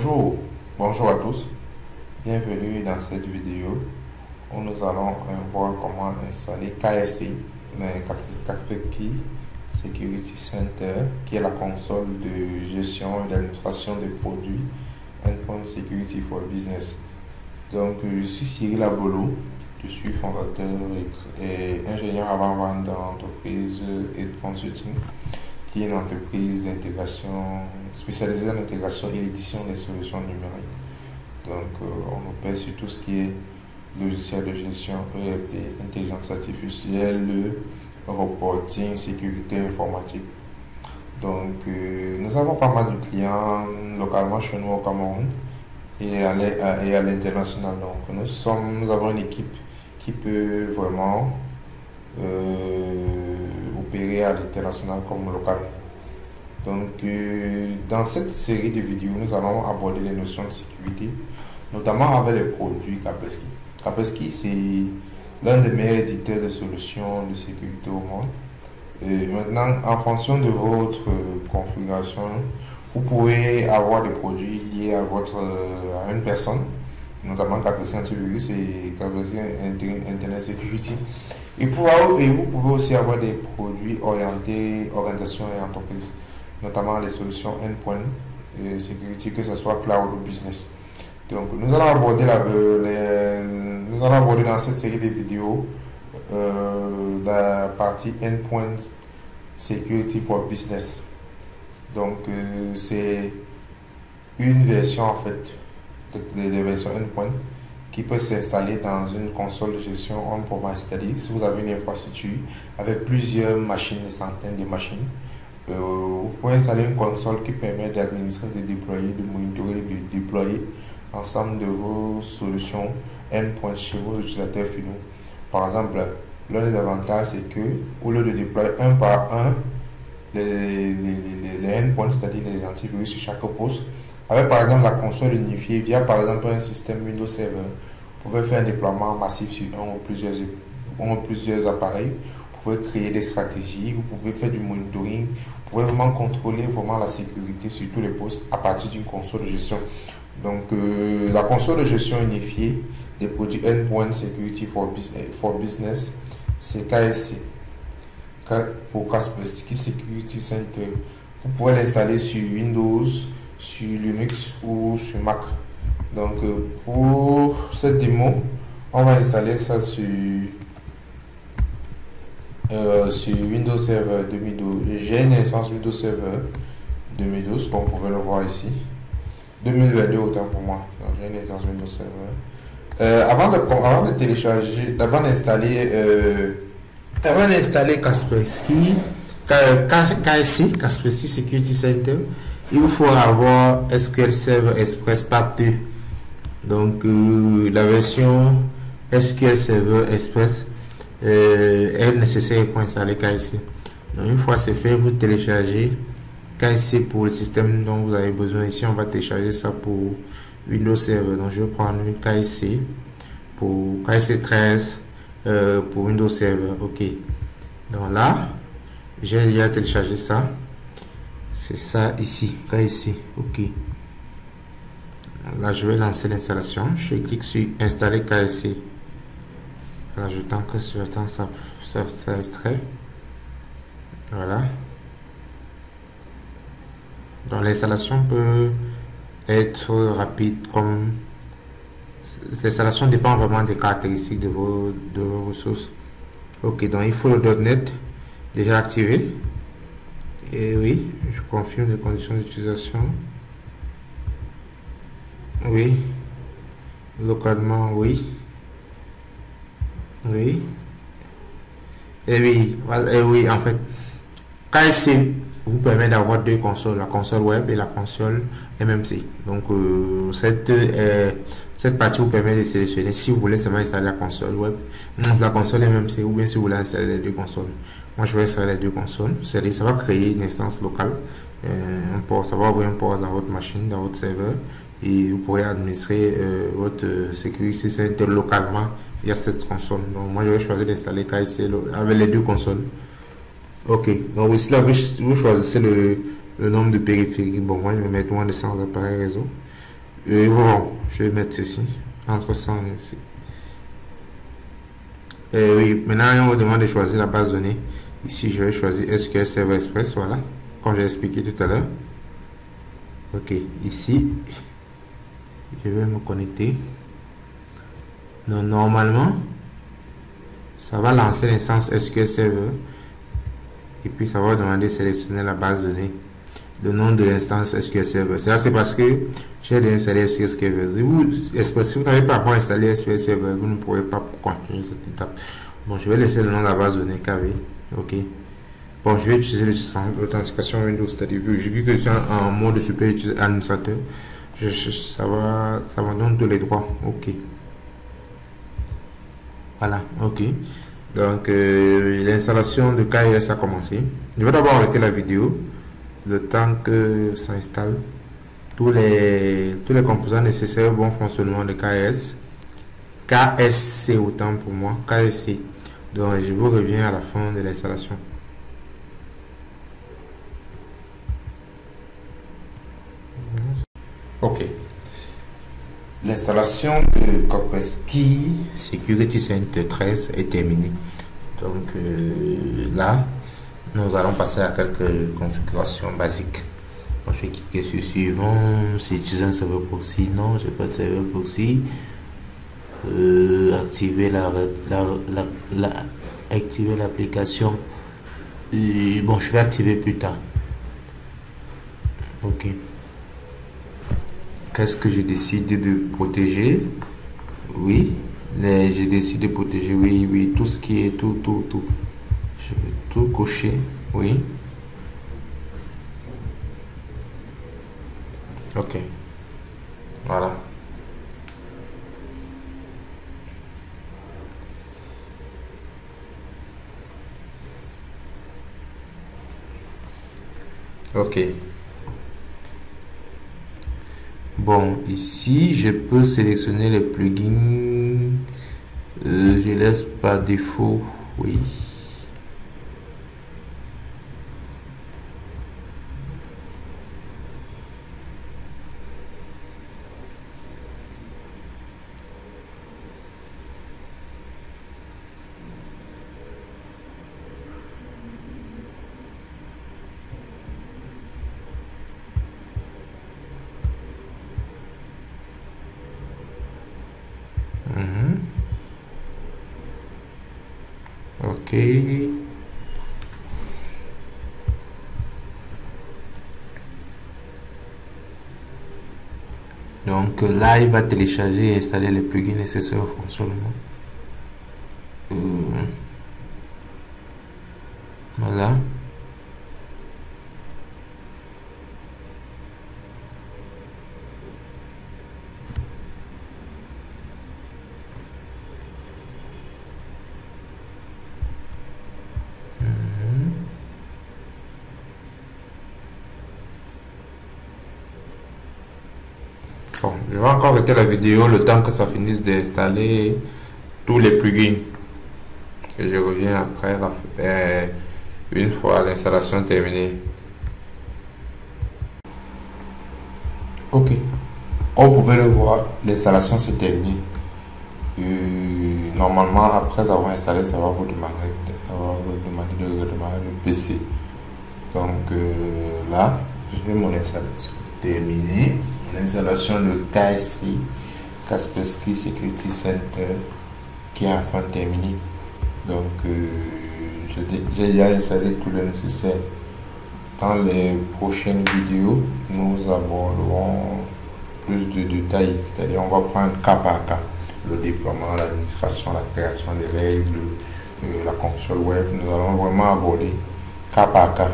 Bonjour, bonjour à tous, bienvenue dans cette vidéo où nous allons voir comment installer KSC, Kaspersky Security Center, qui est la console de gestion et d'administration des produits Endpoint Security for Business. Donc, je suis Cyril Abolo, je suis fondateur et ingénieur avant-vente dans l'entreprise et de consulting, qui est une entreprise d'intégration spécialisée dans l'intégration et l'édition des solutions numériques. Donc, on opère sur tout ce qui est logiciel de gestion, ERP, intelligence artificielle, reporting, sécurité informatique. Donc, nous avons pas mal de clients localement chez nous au Cameroun et à l'international. Donc, nous avons une équipe qui peut vraiment opérer à l'international comme local. Donc, dans cette série de vidéos, nous allons aborder les notions de sécurité, notamment avec les produits Kaspersky. Kaspersky, c'est l'un des meilleurs éditeurs de solutions de sécurité au monde. Et maintenant, en fonction de votre configuration, vous pouvez avoir des produits liés à une personne, notamment Kaspersky Antivirus et Kaspersky Internet Security. Et vous pouvez aussi avoir des produits orientés orientation et entreprise, notamment les solutions endpoint et security, que ce soit cloud ou business. Donc, nous allons aborder dans cette série de vidéos la partie endpoint security for business. Donc, c'est une version en fait des versions endpoint qui peut s'installer dans une console de gestion on-premise, c'est-à-dire si vous avez une infrastructure avec plusieurs machines, des centaines de machines, vous pouvez installer une console qui permet d'administrer, de déployer, de monitorer, de déployer l'ensemble de vos solutions endpoint chez vos utilisateurs finaux. Par exemple, l'un des avantages, c'est que au lieu de déployer un par un les endpoints, c'est-à-dire les antivirus sur chaque poste, avec par exemple la console unifiée via par exemple un système Windows Server, vous pouvez faire un déploiement massif sur un ou plusieurs appareils. Vous pouvez créer des stratégies, vous pouvez faire du monitoring, vous pouvez vraiment contrôler la sécurité sur tous les postes à partir d'une console de gestion. Donc, la console de gestion unifiée des produits Endpoint Security for Business, c'est KSC, pour Kaspersky Security Center. Vous pouvez l'installer sur Windows, sur Linux ou sur Mac. Donc, pour cette démo, on va installer ça sur Windows Server 2012. J'ai une instance Windows Server 2012, comme vous pouvez le voir ici. 2022 autant pour moi. J'ai une instance Windows Server. Avant de télécharger, avant d'installer Kaspersky, KSC, Kaspersky Security Center, il vous faut avoir SQL Server Express Pack 2. Donc, la version SQL Server Express est nécessaire pour installer KSC. Donc, une fois c'est fait, vous téléchargez KSC pour le système dont vous avez besoin. Ici, on va télécharger ça pour Windows Server. Donc, je vais prendre une KSC pour KSC 13 pour Windows Server. OK. Donc là, j'ai déjà téléchargé ça. C'est ça ici, KSC. OK. Là, je vais lancer l'installation. Je clique sur installer KSC. Là, j'attends ça extrait. Voilà. Donc, l'installation peut être rapide, comme l'installation dépend vraiment des caractéristiques de vos ressources. OK, donc il faut le .NET déjà activé. Et oui, je confirme les conditions d'utilisation. Oui. Localement, oui. Oui. Et oui, et oui, en fait, KSC vous permet d'avoir deux consoles, la console web et la console MMC. Donc, cette partie vous permet de sélectionner si vous voulez seulement installer la console web, la console MMC, ou bien si vous voulez installer les deux consoles. Moi, je vais installer les deux consoles. Ça va créer une instance locale. Ça va ouvrir un port dans votre machine, dans votre serveur, et vous pourrez administrer votre Security Center localement via cette console. Donc, moi, je vais choisir d'installer KSC avec les deux consoles. Ok, donc ici là vous choisissez le nombre de périphériques. Bon, moi je vais mettre moins de 100 appareils réseau. Bon, je vais mettre ceci entre 100 ici. Oui, maintenant on me demande de choisir la base de données. Ici, je vais choisir SQL Server Express, voilà, comme j'ai expliqué tout à l'heure. Ok, ici, je vais me connecter. Donc, normalement, ça va lancer l'instance SQL Server. Et puis, ça va demander de sélectionner la base de données. Le nom de l'instance SQL Server. Ça, c'est parce que j'ai déjà installé SQL Server. Si vous n'avez pas encore installé SQL Server, vous ne pourrez pas continuer cette étape. Bon, je vais laisser le nom de la base de données KV. Ok. Bon, je vais utiliser l'authentification Windows, c'est-à-dire vu que je suis en mode super administrateur, ça me donne tous les droits. Ok. Voilà, ok. Donc, l'installation de KS a commencé. Je vais d'abord arrêter la vidéo, le temps que ça installe tous les composants nécessaires au bon fonctionnement de KS. KSC autant pour moi, KSC. Donc, je vous reviens à la fin de l'installation. Ok. L'installation de Kaspersky Security Center 13 est terminée. Donc là, nous allons passer à quelques configurations basiques. Donc, je vais cliquer sur suivant. Si j'utilise un serveur proxy, non, j'ai pas de serveur proxy. Activer activer l'application. Bon, je vais activer plus tard. Ok. Qu'est-ce que je décide de protéger? Oui, je décide de protéger, oui, tout ce qui est tout. Je vais tout cocher, oui. Ok. Voilà. Ok. Bon, ici, je peux sélectionner les plugins. Je laisse par défaut, oui. Ok. Donc là, il va télécharger et installer les plugins nécessaires au fonctionnement. Voilà. Bon, je vais encore arrêter la vidéo le temps que ça finisse d'installer tous les plugins. Et je reviens après une fois l'installation terminée. Ok, comme vous pouvez le voir, l'installation s'est terminée. Normalement, après avoir installé, ça va vous demander de redémarrer le PC. Donc là, j'ai mon installation terminée. L'installation de KSC, Kaspersky Security Center, qui est enfin terminée. Donc j'ai déjà installé tout le nécessaire. Dans les prochaines vidéos, nous aborderons plus de détails, c'est-à-dire on va prendre cas par cas le déploiement, l'administration, la création des règles, la console web. Nous allons vraiment aborder cas par cas,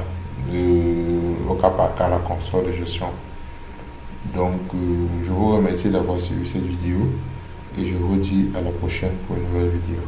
la console de gestion. Donc je vous remercie d'avoir suivi cette vidéo et je vous dis à la prochaine pour une nouvelle vidéo.